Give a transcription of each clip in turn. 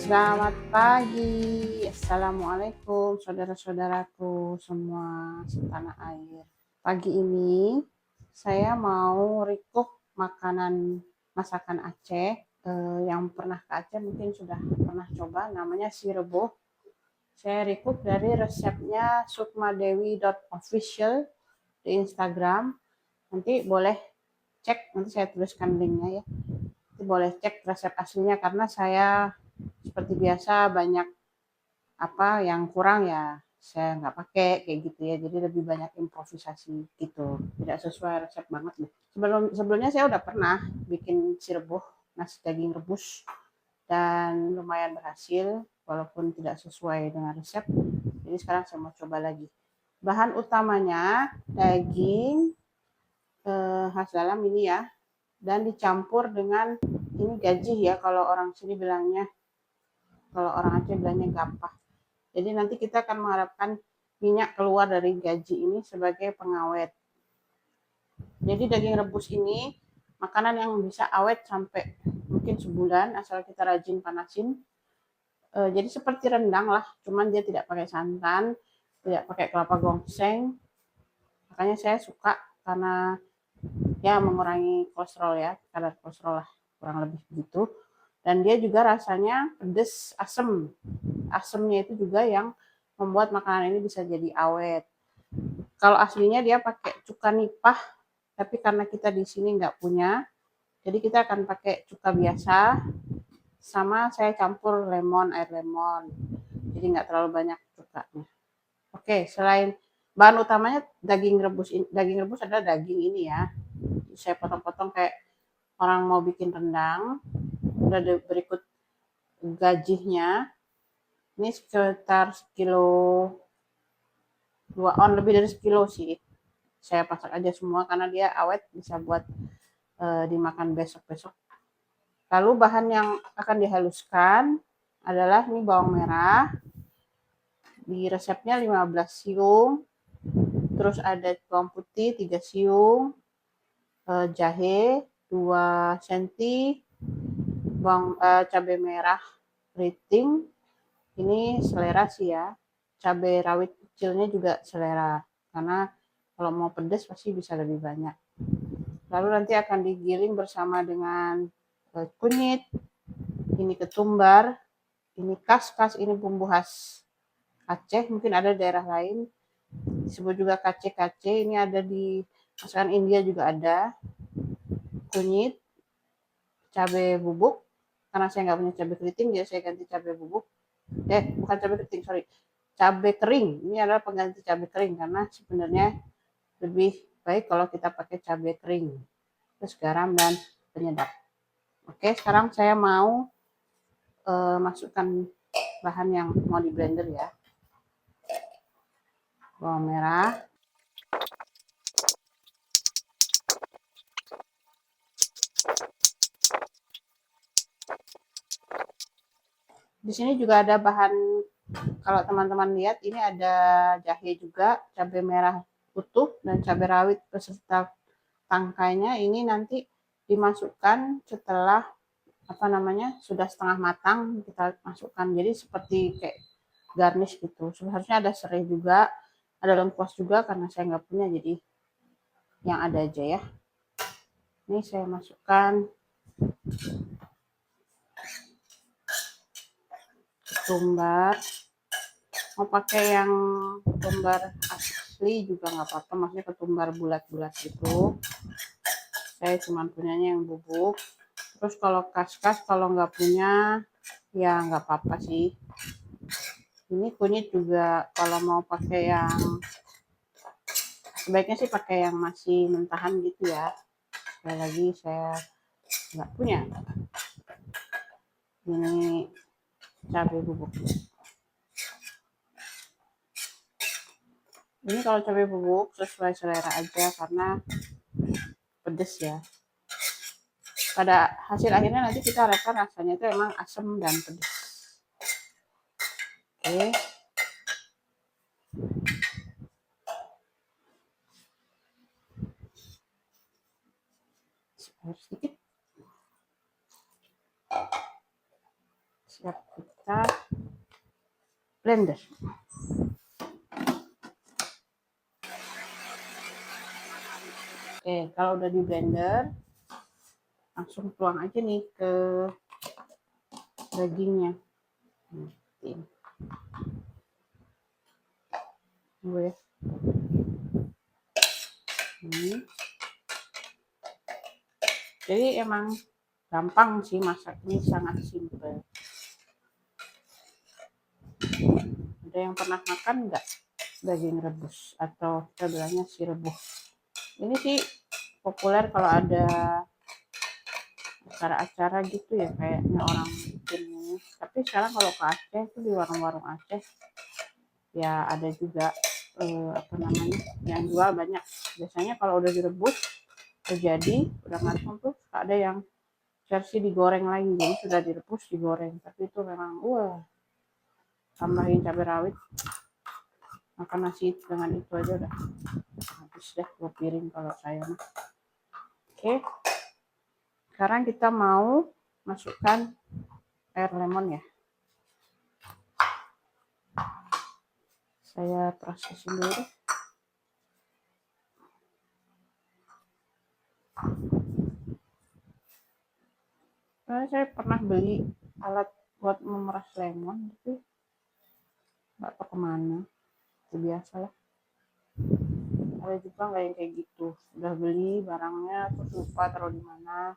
Selamat pagi, Assalamualaikum saudara-saudaraku semua setanah air. Pagi ini saya mau recook masakan Aceh. Yang pernah ke Aceh mungkin sudah pernah coba, namanya si rebus. Saya recook dari resepnya sukmadewi.official di Instagram. Nanti boleh cek, nanti saya tuliskan linknya ya. Nanti boleh cek resep aslinya karena saya seperti biasa banyak apa yang kurang ya saya nggak pakai kayak gitu ya, jadi lebih banyak improvisasi gitu, tidak sesuai resep banget nih. Sebelumnya saya udah pernah bikin si rebus, nasi daging rebus, dan lumayan berhasil walaupun tidak sesuai dengan resep. Jadi sekarang saya mau coba lagi. Bahan utamanya daging khas dalam ini ya, dan dicampur dengan ini gaji ya kalau orang sini bilangnya, kalau orang Aceh bilangnya gapah. Jadi nanti kita akan mengharapkan minyak keluar dari gaji ini sebagai pengawet. Jadi daging rebus ini makanan yang bisa awet sampai mungkin sebulan asal kita rajin panasin. Jadi seperti rendang lah, cuman dia tidak pakai santan, tidak pakai kelapa gongseng. Makanya saya suka karena ya mengurangi kolesterol ya, kadar kolesterol lah kurang lebih begitu. Dan dia juga rasanya pedes, asem. Asemnya itu juga yang membuat makanan ini bisa jadi awet. Kalau aslinya dia pakai cuka nipah, tapi karena kita di sini nggak punya, jadi kita akan pakai cuka biasa, sama saya campur air lemon, jadi nggak terlalu banyak cukanya. Oke, selain bahan utamanya daging rebus adalah daging ini ya, saya potong-potong kayak orang mau bikin rendang. Udah berikut gajinya, ini sekitar sekilo 2 on, lebih dari sekilo sih. Saya pasak aja semua karena dia awet, bisa buat dimakan besok-besok. Lalu bahan yang akan dihaluskan adalah ini bawang merah. Di resepnya 15 siung. Terus ada bawang putih 3 siung. Jahe 2 cm. Cabai merah keriting. Ini selera sih ya. Cabai rawit kecilnya juga selera. Karena kalau mau pedas pasti bisa lebih banyak. Lalu nanti akan digiling bersama dengan kunyit, ini ketumbar, ini kas-kas, ini bumbu khas Aceh, mungkin ada daerah lain disebut juga kace-kace, ini ada di masakan India juga ada, kunyit, cabai bubuk, karena saya nggak punya cabai keriting jadi saya ganti cabai bubuk, bukan cabai keriting, sorry, cabai kering, ini adalah pengganti cabai kering karena sebenarnya lebih baik kalau kita pakai cabai kering, terus garam dan penyedap. Oke, sekarang saya mau masukkan bahan yang mau di blender ya. Bawang merah, di sini juga ada bahan, kalau teman-teman lihat ini ada jahe juga, cabai merah utuh dan cabai rawit beserta tangkainya. Ini nanti dimasukkan setelah sudah setengah matang, kita masukkan, jadi seperti kayak garnish gitu. Seharusnya ada serai juga, ada lengkuas juga, karena saya nggak punya jadi yang ada aja ya. Ini saya masukkan ketumbar, mau pakai yang ketumbar asli juga nggak apa-apa, maksudnya ketumbar bulat-bulat gitu, saya cuma punyanya yang bubuk. Terus kalau kas-kas kalau nggak punya ya nggak apa-apa sih. Ini kunyit juga kalau mau pakai yang, sebaiknya sih pakai yang masih mentahan gitu ya. Sekali lagi saya nggak punya. Ini cabai bubuk. Ini kalau cabai bubuk sesuai selera aja karena pedes ya. Pada hasil akhirnya nanti kita harapkan rasanya itu emang asam dan pedas. Oke. Sedikit. Siap. blender. Oke, kalau udah di blender, langsung tuang aja nih ke dagingnya. Tunggu ya. Jadi emang gampang sih masak ini, sangat simple. Ada yang pernah makan nggak daging rebus atau kita bilangnya si rebus? Ini sih populer kalau ada acara-acara gitu ya, kayaknya orang bikin ini. Tapi sekarang kalau ke Aceh itu di warung-warung Aceh ya ada juga apa namanya yang jual banyak. Biasanya kalau udah direbus terjadi udah matang tuh ada yang versi digoreng lagi, jadi sudah direbus digoreng, tapi itu memang tambahin cabai rawit, makan nasi dengan itu aja udah habis deh 2 piring kalau saya mah. Oke, sekarang kita mau masukkan air lemon ya. Saya prosesin dulu. Karena saya pernah beli alat buat memeras lemon, tapi nggak tahu kemana. Itu biasalah. Ada juga nggak yang kayak gitu. Udah beli barangnya terus lupa taruh di mana.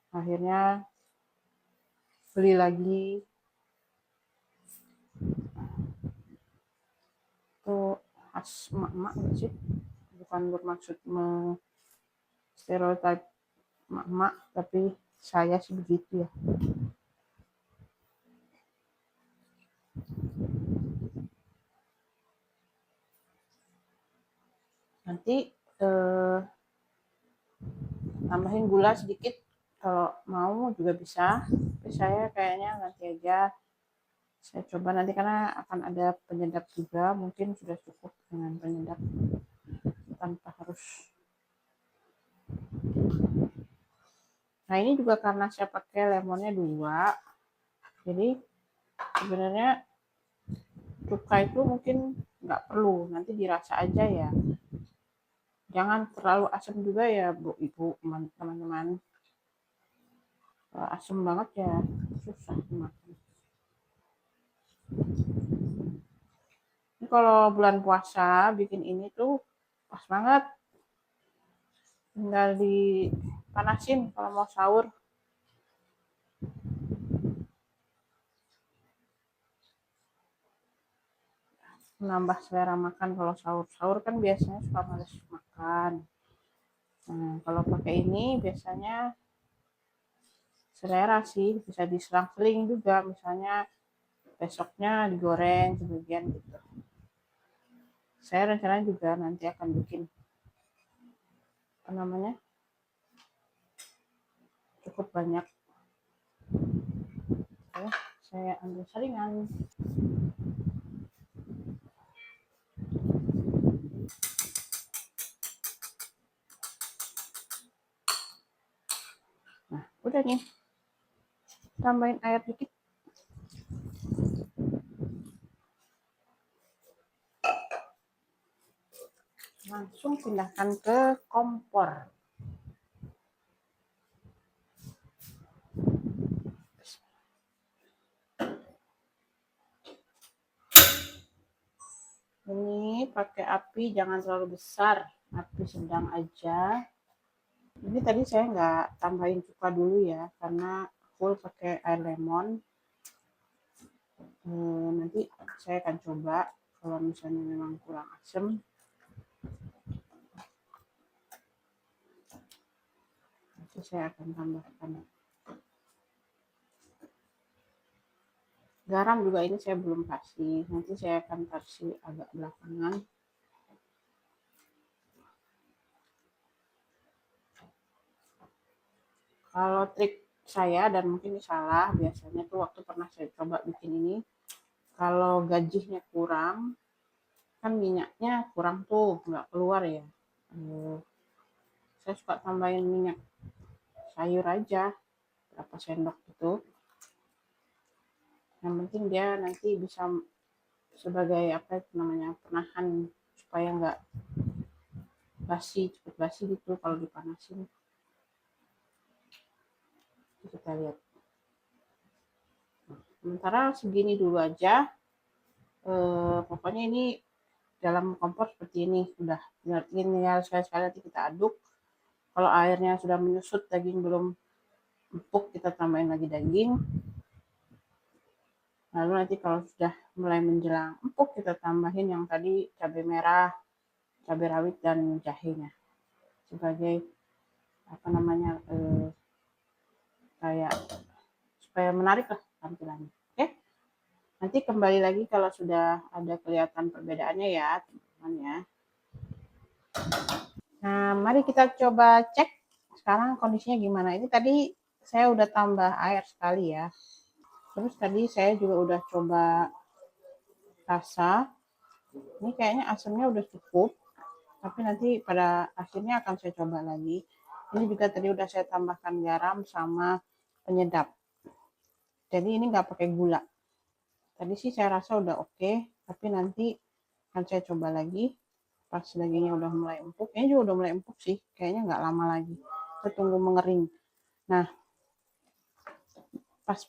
Akhirnya beli lagi. Itu khas emak-emak sih. Bukan bermaksud stereotip emak-emak, tapi saya sih begitu ya. Nanti tambahin gula sedikit kalau mau juga bisa, tapi saya kayaknya nanti aja. Saya coba nanti karena akan ada penyedap juga, mungkin sudah cukup dengan penyedap tanpa harus. Nah ini juga karena saya pakai lemonnya 2, jadi sebenarnya cuka itu mungkin nggak perlu, nanti dirasa aja ya. Jangan terlalu asam juga ya Bu, Ibu, teman-teman. Kalau asam banget ya susah dimakan. Ini kalau bulan puasa bikin ini tuh pas banget. Tinggal dipanasin kalau mau sahur. Menambah selera makan kalau sahur kan biasanya suka males makan. Nah, kalau pakai ini biasanya selera sih, bisa diselang-seling juga, misalnya besoknya digoreng sebagian gitu. Saya rencananya juga nanti akan bikin apa namanya cukup banyak. Oke, saya ambil saringan. Nah, udah nih. Tambahin air dikit. Langsung pindahkan ke kompor. Ini pakai api jangan terlalu besar, api sedang aja. Ini tadi saya nggak tambahin cuka dulu ya, karena full pakai air lemon. Nanti saya akan coba kalau misalnya memang kurang asam. Nanti saya akan tambahkan. Garam juga ini saya belum kasih, nanti saya akan kasih agak belakangan. Kalau trik saya dan mungkin ini salah, biasanya tuh waktu pernah saya coba bikin ini, kalau gajinya kurang, kan minyaknya kurang tuh, nggak keluar ya. Saya suka tambahin minyak sayur aja, berapa sendok gitu. Yang penting dia nanti bisa sebagai apa itu namanya, penahan supaya nggak basi, cepet basi gitu kalau dipanasin. Kita lihat. Sementara segini dulu aja. Pokoknya ini dalam kompor seperti ini udah, tinggal sekali-sekali nanti kita aduk. Kalau airnya sudah menyusut, daging belum empuk, kita tambahin lagi daging. Lalu nanti kalau sudah mulai menjelang empuk, kita tambahin yang tadi cabai merah, cabai rawit dan jahenya sebagai apa namanya, kayak supaya menarik lah tampilannya. Oke, nanti kembali lagi kalau sudah ada kelihatan perbedaannya ya teman-teman ya. Nah, mari kita coba cek sekarang kondisinya gimana. Ini tadi saya udah tambah air sekali ya. Terus tadi saya juga udah coba rasa. Ini kayaknya asamnya udah cukup. Tapi nanti pada akhirnya akan saya coba lagi. Ini juga tadi udah saya tambahkan garam sama penyedap. Jadi ini nggak pakai gula. Tadi sih saya rasa udah oke. Tapi nanti akan saya coba lagi. Pas dagingnya udah mulai empuk. Ini juga udah mulai empuk sih. Kayaknya nggak lama lagi. Kita tunggu mengering. Nah, pas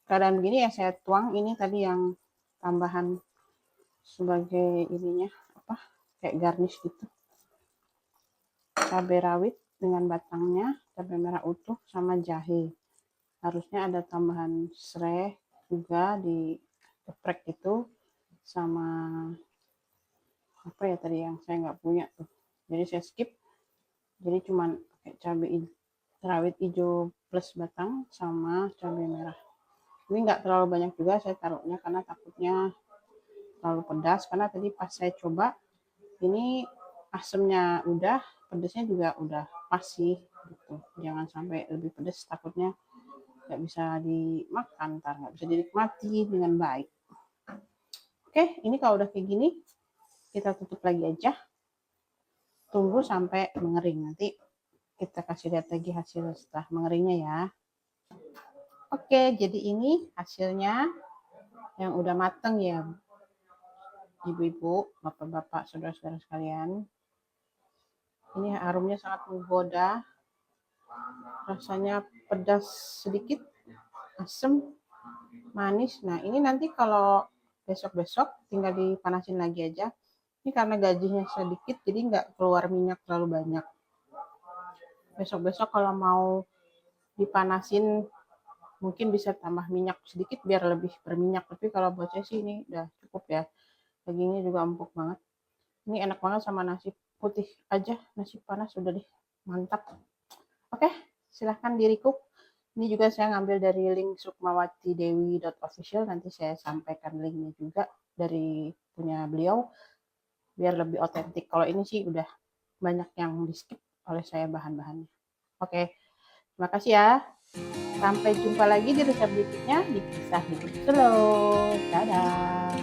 keadaan begini ya saya tuang ini tadi yang tambahan sebagai ininya apa, kayak garnish gitu, cabai rawit dengan batangnya, cabai merah utuh sama jahe. Harusnya ada tambahan serai juga di geprek itu, sama apa ya tadi yang saya nggak punya tuh, jadi saya skip. Jadi cuman pakai cabai rawit hijau plus batang sama cabai merah. Ini nggak terlalu banyak juga saya taruhnya karena takutnya terlalu pedas, karena tadi pas saya coba ini asemnya udah, pedasnya juga udah pas sih gitu. Jangan sampai lebih pedas, takutnya nggak bisa dimakan, ntar nggak bisa dinikmati dengan baik. Oke, ini kalau udah kayak gini kita tutup lagi aja, tunggu sampai mengering. Nanti kita kasih lihat lagi hasil setelah mengeringnya ya. Oke, jadi ini hasilnya yang udah mateng ya ibu-ibu, bapak-bapak, saudara-saudara sekalian. Ini aromnya sangat menggoda, rasanya pedas sedikit, asam, manis. Nah ini nanti kalau besok-besok tinggal dipanasin lagi aja. Ini karena gajinya sedikit jadi nggak keluar minyak terlalu banyak. Besok-besok kalau mau dipanasin mungkin bisa tambah minyak sedikit biar lebih berminyak. Tapi kalau buat saya sih ini udah cukup ya. Dagingnya juga empuk banget. Ini enak banget sama nasi putih aja, nasi panas udah deh, mantap. Oke, silahkan di recook. Ini juga saya ngambil dari link sukmawatidewi.official, nanti saya sampaikan linknya juga dari punya beliau, biar lebih otentik. Kalau ini sih udah banyak yang di skip oleh saya bahan-bahannya. Oke, terima kasih ya. Sampai jumpa lagi di resep berikutnya di Kisah Hidup Slow. Dadah.